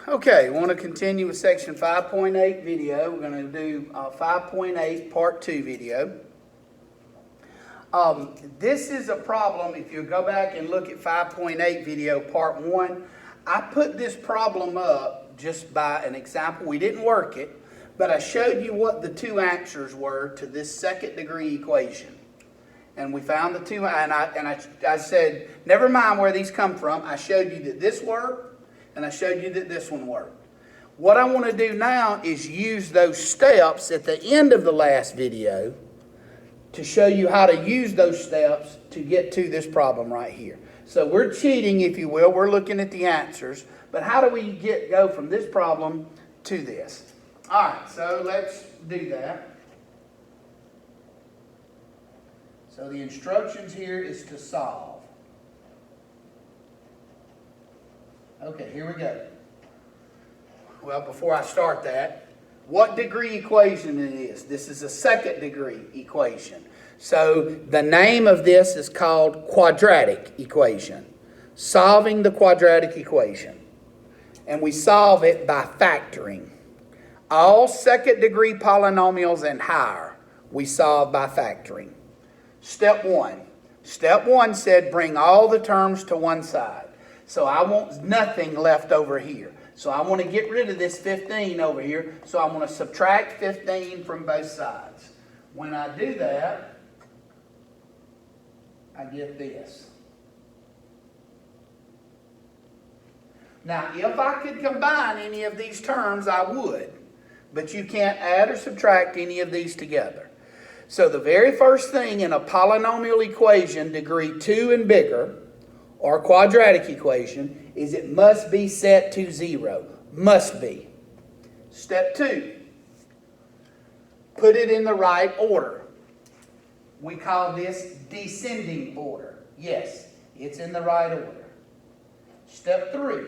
Okay, we want to continue with section 5.8 video. We're going to do 5.8 part 2 video. This is a problem. If you go back and look at 5.8 video part 1, I put this problem up just by an example. We didn't work it, but I showed you what the two answers were to this second degree equation. And we found the two, and I said, never mind where these come from. I showed you that this worked, and I showed you that this one worked. What I want to do now is use those steps at the end of the last video to show you how to use those steps to get to this problem right here. So we're cheating, if you will. We're looking at the answers. But how do we go from this problem to this? All right, so let's do that. So the instructions here is to solve. Okay, here we go. Well, before I start that, what degree equation it is? This is a second degree equation. So the name of this is called quadratic equation. Solving the quadratic equation. And we solve it by factoring. All second degree polynomials and higher, we solve by factoring. Step 1. Step 1 said bring all the terms to one side. So I want nothing left over here. So I want to get rid of this 15 over here. So I'm going to subtract 15 from both sides. When I do that, I get this. Now, if I could combine any of these terms, I would. But you can't add or subtract any of these together. So the very first thing in a polynomial equation, degree 2 and bigger, or quadratic equation, is it must be set to 0. Must be. Step 2. Put it in the right order. We call this descending order. Yes, it's in the right order. Step 3.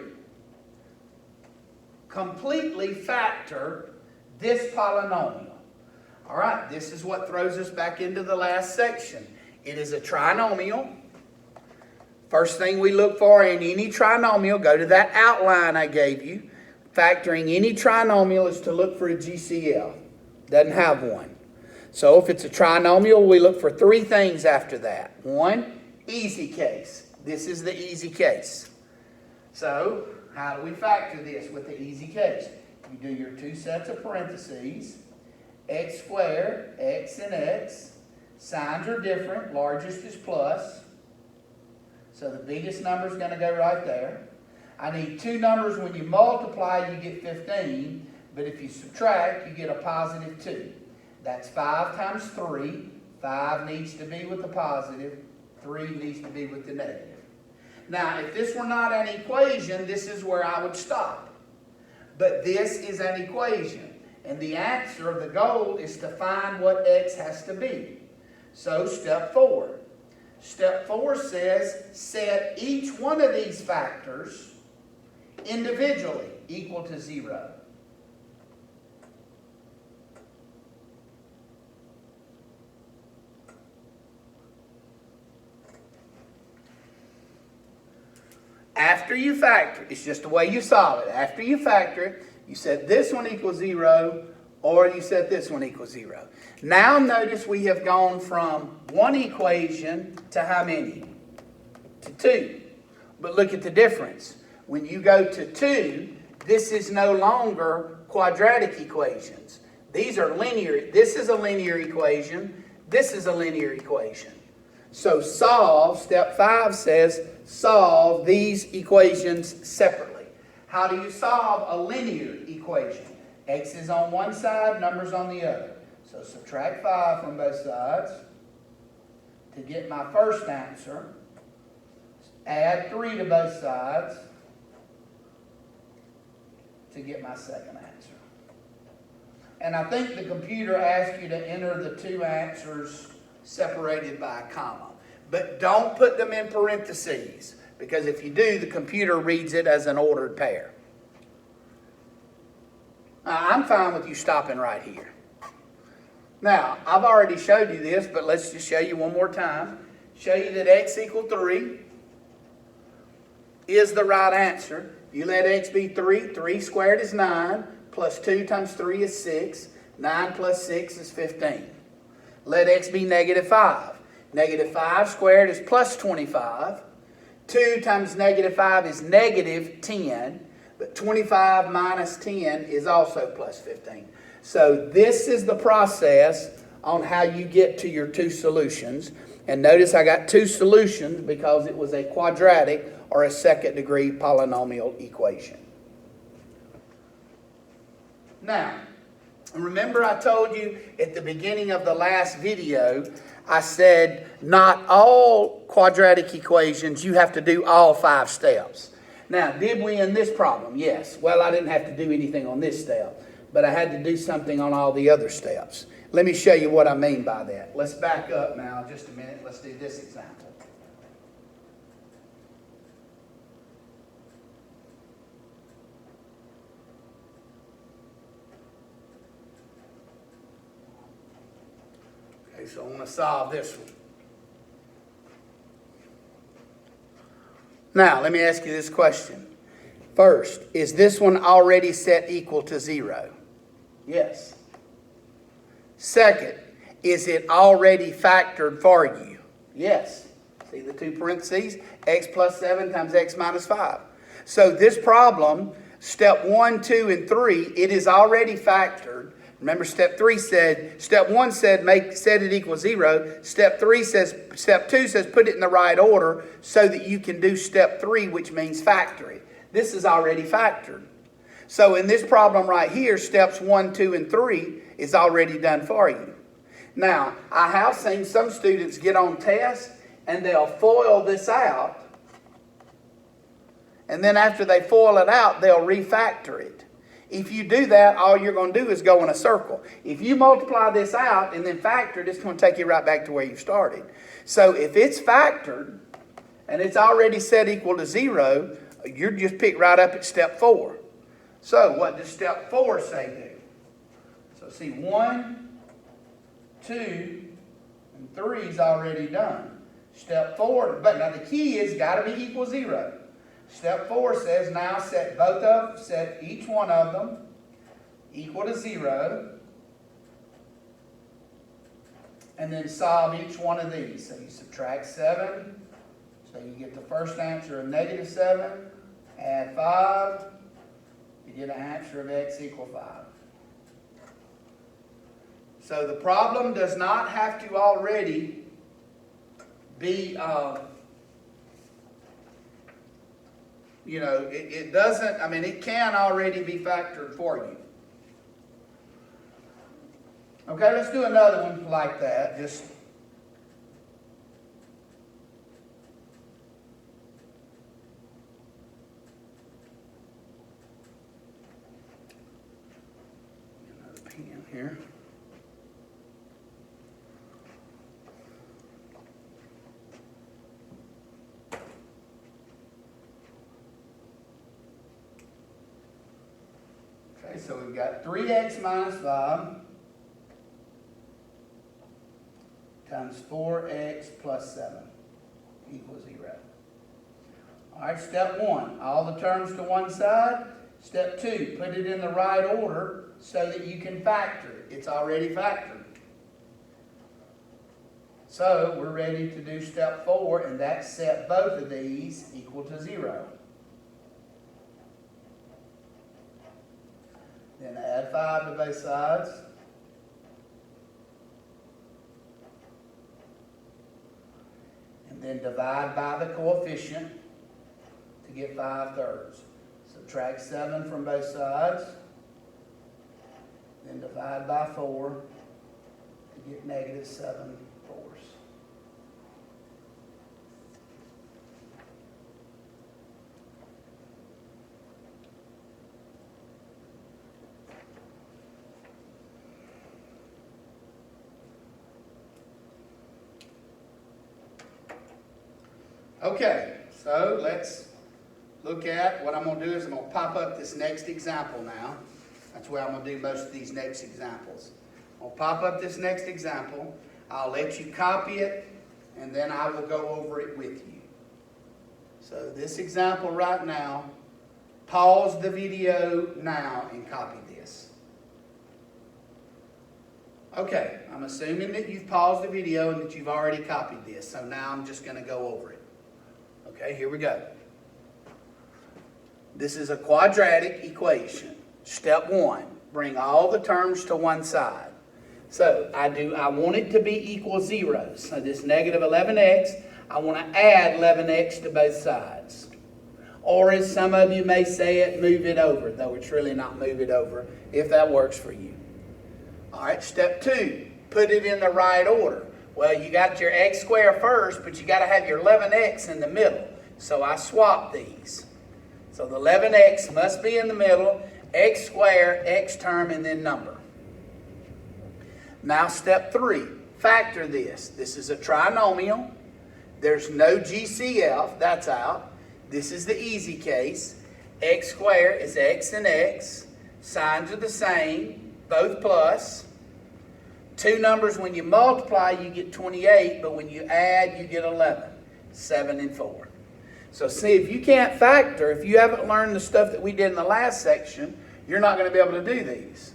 Completely factor this polynomial. All right, this is what throws us back into the last section. It is a trinomial. First thing we look for in any trinomial, go to that outline I gave you. Factoring any trinomial is to look for a GCF. Doesn't have one. So if it's a trinomial, we look for 3 things after that. 1, easy case. This is the easy case. So how do we factor this with the easy case? You do your 2 sets of parentheses. X squared, x and x. Signs are different. Largest is plus. So the biggest number is going to go right there. I need 2 numbers. When you multiply, you get 15. But if you subtract, you get a positive 2. That's 5 times 3. 5 needs to be with the positive. 3 needs to be with the negative. Now, if this were not an equation, this is where I would stop. But this is an equation. And the answer, the goal, is to find what x has to be. So, step 4. Step 4 says, set each one of these factors individually equal to 0. After you factor, it's just the way you solve it. After you factor it, you set this one equals 0, or you set this one equals 0. Now notice we have gone from one equation to how many? To 2. But look at the difference. When you go to 2, this is no longer quadratic equations. These are linear. This is a linear equation. This is a linear equation. So solve, step 5 says, solve these equations separately. How do you solve a linear equation? X is on one side, numbers on the other. So subtract 5 from both sides to get my first answer. Add 3 to both sides to get my second answer. And I think the computer asks you to enter the 2 answers separated by a comma. But don't put them in parentheses, because if you do, the computer reads it as an ordered pair. I'm fine with you stopping right here. Now, I've already showed you this, but let's just show you one more time. Show you that x equals 3. is the right answer. You let x be 3. 3 squared is 9. Plus 2 times 3 is 6. 9 plus 6 is 15. Let x be negative 5. Negative 5 squared is plus 25. 2 times negative 5 is negative 10. But 25 minus 10 is also plus 15. So this is the process on how you get to your two solutions. And notice I got two solutions because it was a quadratic or a second degree polynomial equation. Now, remember I told you at the beginning of the last video, I said not all quadratic equations, you have to do all 5 steps. Now, did we in this problem? Yes. Well, I didn't have to do anything on this step, but I had to do something on all the other steps. Let me show you what I mean by that. Let's back up now just a minute. Let's do this example. Okay, so I want to solve this one. Now, let me ask you this question. First, is this one already set equal to 0? Yes. Second, is it already factored for you? Yes. See the two parentheses? X plus 7 times x minus 5. So this problem, step 1, 2, and 3, it is already factored. Remember step 1 said set it equal 0. Step 2 says put it in the right order so that you can do step 3, which means factor it. This is already factored. So in this problem right here, steps 1, 2, and 3 is already done for you. Now, I have seen some students get on tests and they'll FOIL this out. And then after they FOIL it out, they'll refactor it. If you do that, all you're going to do is go in a circle. If you multiply this out and then factor it, it's going to take you right back to where you started. So if it's factored and it's already set equal to 0, you're just pick right up at step 4. So what does step 4 say do? So see, 1, 2, and 3 is already done. Step 4, but now the key is got to be equal 0. Step 4 says now set each one of them equal to 0, and then solve each one of these. So you subtract 7, so you get the first answer of negative 7, add 5, you get an answer of x equal 5. So the problem does not have to already be, it doesn't, it can already be factored for you. Okay, let's do another one like that. Just another pen here. Okay, so we've got 3x minus 5 times 4x plus 7 equals 0. All right, step 1, all the terms to one side. Step 2, put it in the right order so that you can factor it. It's already factored. So we're ready to do step 4, and that's set both of these equal to 0. Then add 5 to both sides. And then divide by the coefficient to get 5/3. Subtract 7 from both sides. Then divide by 4 to get negative 7/4. Okay, so let's look at what I'm going to do is I'm going to pop up this next example now. That's where I'm going to do most of these next examples. I'll pop up this next example. I'll let you copy it, and then I will go over it with you. So this example right now, pause the video now and copy this. Okay, I'm assuming that you've paused the video and that you've already copied this. So now I'm just going to go over it. Okay, here we go. This is a quadratic equation. Step 1, bring all the terms to one side. So I want it to be equal 0. So this negative 11x, I want to add 11x to both sides. Or as some of you may say it, move it over, though it's really not move it over, if that works for you. All right, step 2, put it in the right order. Well, you got your x squared first, but you got to have your 11x in the middle. So I swapped these. So the 11x must be in the middle, x squared, x term, and then number. Now step 3, factor this. This is a trinomial. There's no GCF, that's out. This is the easy case. X squared is x and x. Signs are the same, both plus. Two numbers, when you multiply, you get 28, but when you add, you get 11. 7 and 4. So see, if you can't factor, if you haven't learned the stuff that we did in the last section, you're not going to be able to do these.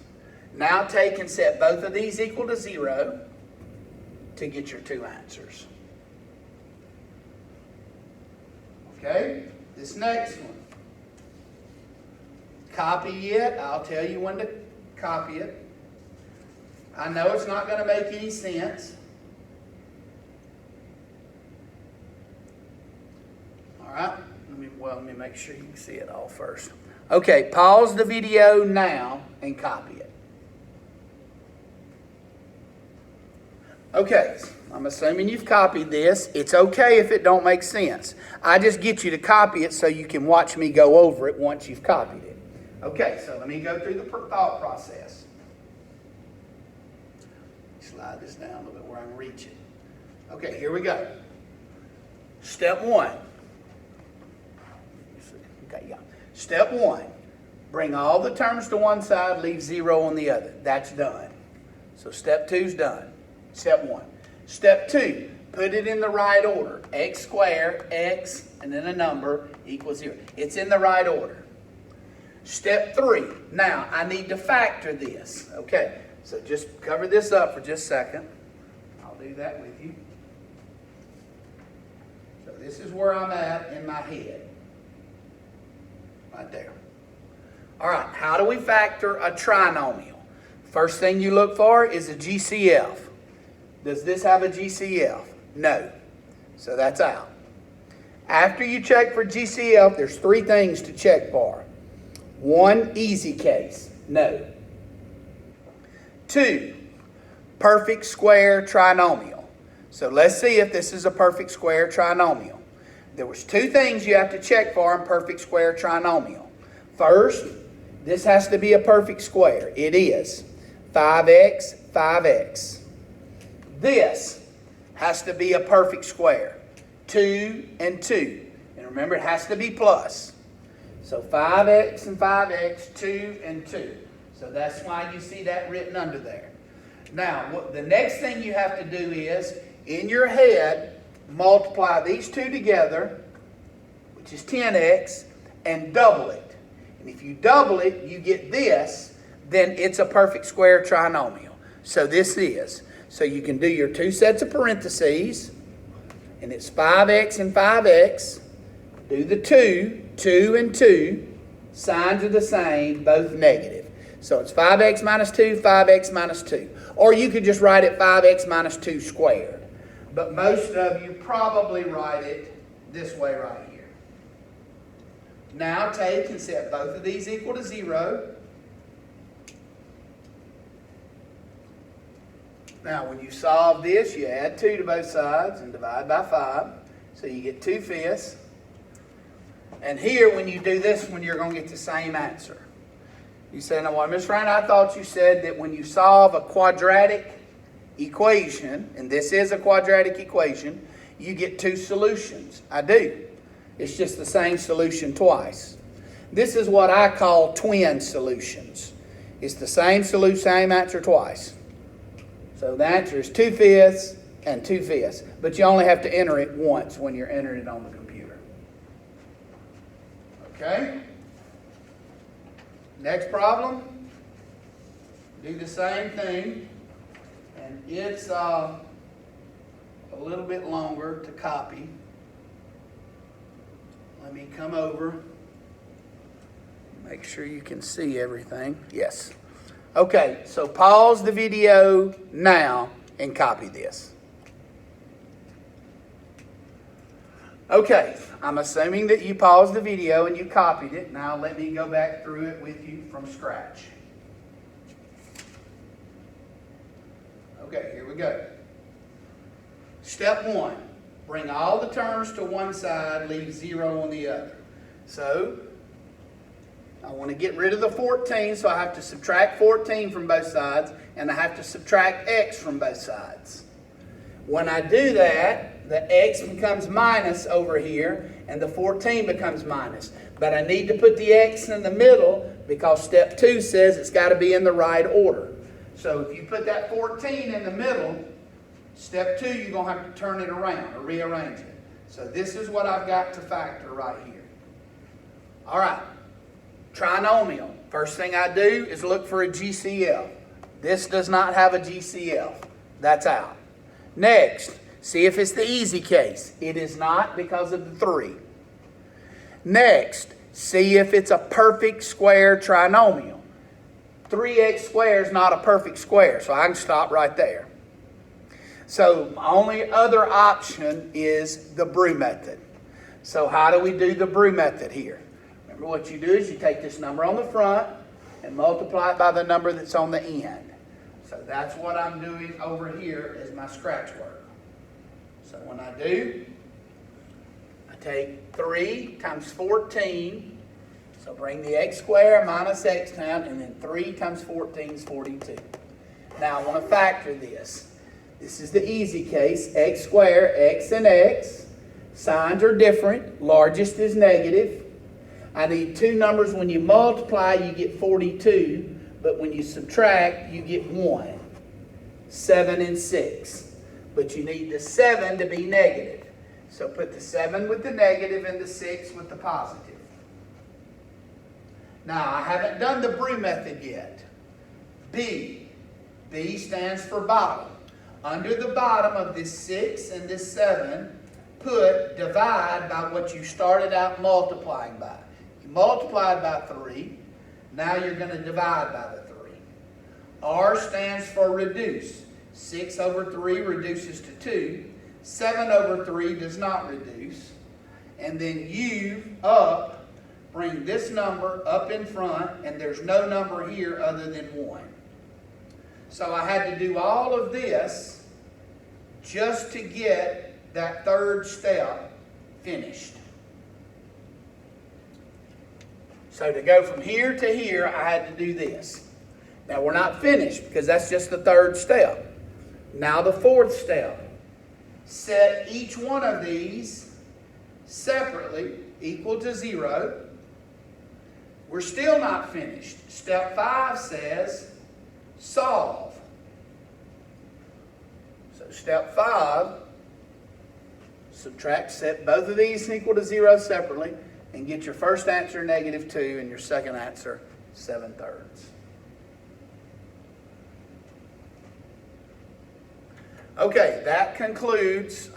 Now take and set both of these equal to 0 to get your two answers. Okay, this next one. Copy it. I'll tell you when to copy it. I know it's not going to make any sense. All right, let me make sure you can see it all first. Okay, pause the video now and copy it. Okay, I'm assuming you've copied this. It's okay if it don't make sense. I just get you to copy it so you can watch me go over it once you've copied it. Okay, so let me go through the thought process. Slide this down a little bit where I can reach it. Okay, here we go. Step 1. Okay, yeah. Step 1. Bring all the terms to one side, leave 0 on the other. That's done. So step 2's done. Step 1. Step 2. Put it in the right order. X squared, x, and then a number equals 0. It's in the right order. Step 3. Now, I need to factor this. Okay, so just cover this up for just a second. I'll do that with you. So this is where I'm at in my head. Right there. All right, how do we factor a trinomial? First thing you look for is a GCF. Does this have a GCF? No. So that's out. After you check for GCF, there's 3 things to check for. 1, easy case. No. 2, perfect square trinomial. So let's see if this is a perfect square trinomial. There was 2 things you have to check for in perfect square trinomial. First, this has to be a perfect square. It is. 5x, 5x. This has to be a perfect square. 2 and 2. And remember, it has to be plus. So 5x and 5x, 2 and 2. So that's why you see that written under there. Now, the next thing you have to do is, in your head, multiply these 2 together, which is 10x, and double it. And if you double it, you get this, then it's a perfect square trinomial. So this is. So you can do your 2 sets of parentheses, and it's 5x and 5x. Do the 2, 2 and 2. Signs are the same, both negative. So it's 5x minus 2, 5x minus 2. Or you could just write it 5x minus 2 squared. But most of you probably write it this way right here. Now take and set both of these equal to 0. Now when you solve this, you add 2 to both sides and divide by 5. So you get 2/5. And here, when you do this one, you're going to get the same answer. You say, "No, well, Ms. Ryan, I thought you said that when you solve a quadratic equation," and this is a quadratic equation, you get 2 solutions. I do. It's just the same solution twice. This is what I call twin solutions. It's the same solution, same answer twice. So the answer is 2/5 and 2/5. But you only have to enter it once when you're entering it on the computer. Okay? Next problem. Do the same thing. And it's a little bit longer to copy. Let me come over. Make sure you can see everything. Yes. Okay, so pause the video now and copy this. Okay, I'm assuming that you paused the video and you copied it. Now let me go back through it with you from scratch. Okay, here we go. Step 1, bring all the terms to one side, leave 0 on the other. So, I want to get rid of the 14, so I have to subtract 14 from both sides, and I have to subtract x from both sides. When I do that, the x becomes minus over here, and the 14 becomes minus. But I need to put the x in the middle, because step 2 says it's got to be in the right order. So if you put that 14 in the middle, step 2, you're going to have to turn it around or rearrange it. So this is what I've got to factor right here. All right. Trinomial. First thing I do is look for a GCF. This does not have a GCF. That's out. Next, see if it's the easy case. It is not because of the 3. Next, see if it's a perfect square trinomial. 3x squared is not a perfect square, so I can stop right there. So my only other option is the Brew method. So how do we do the Brew method here? Remember, what you do is you take this number on the front and multiply it by the number that's on the end. So that's what I'm doing over here as my scratch work. So when I do, I take 3 times 14. So bring the x squared minus x down, and then 3 times 14 is 42. Now I want to factor this. This is the easy case. X squared, x and x. Signs are different. Largest is negative. I need 2 numbers. When you multiply, you get 42. But when you subtract, you get 1. 7 and 6. But you need the 7 to be negative. So put the 7 with the negative and the 6 with the positive. Now, I haven't done the Brew method yet. B. B stands for bottom. Under the bottom of this 6 and this 7, put divide by what you started out multiplying by. You multiplied by 3. Now you're going to divide by the 3. R stands for reduce. 6 over 3 reduces to 2. 7 over 3 does not reduce. And then U, up. Bring this number up in front, and there's no number here other than 1. So I had to do all of this just to get that third step finished. So to go from here to here, I had to do this. Now we're not finished because that's just the third step. Now the fourth step. Set each one of these separately equal to 0. We're still not finished. Step 5 says solve. So step 5, subtract, set both of these equal to 0 separately, and get your first answer -2 and your second answer 7/3. Okay, that concludes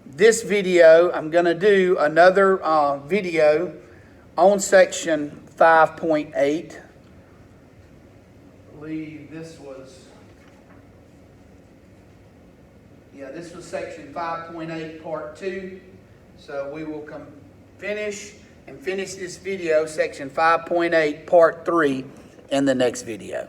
this video. I'm going to do another video on section 5.8. I believe this was, this was section 5.8 part 2. So we will finish this video, section 5.8 part 3, in the next video.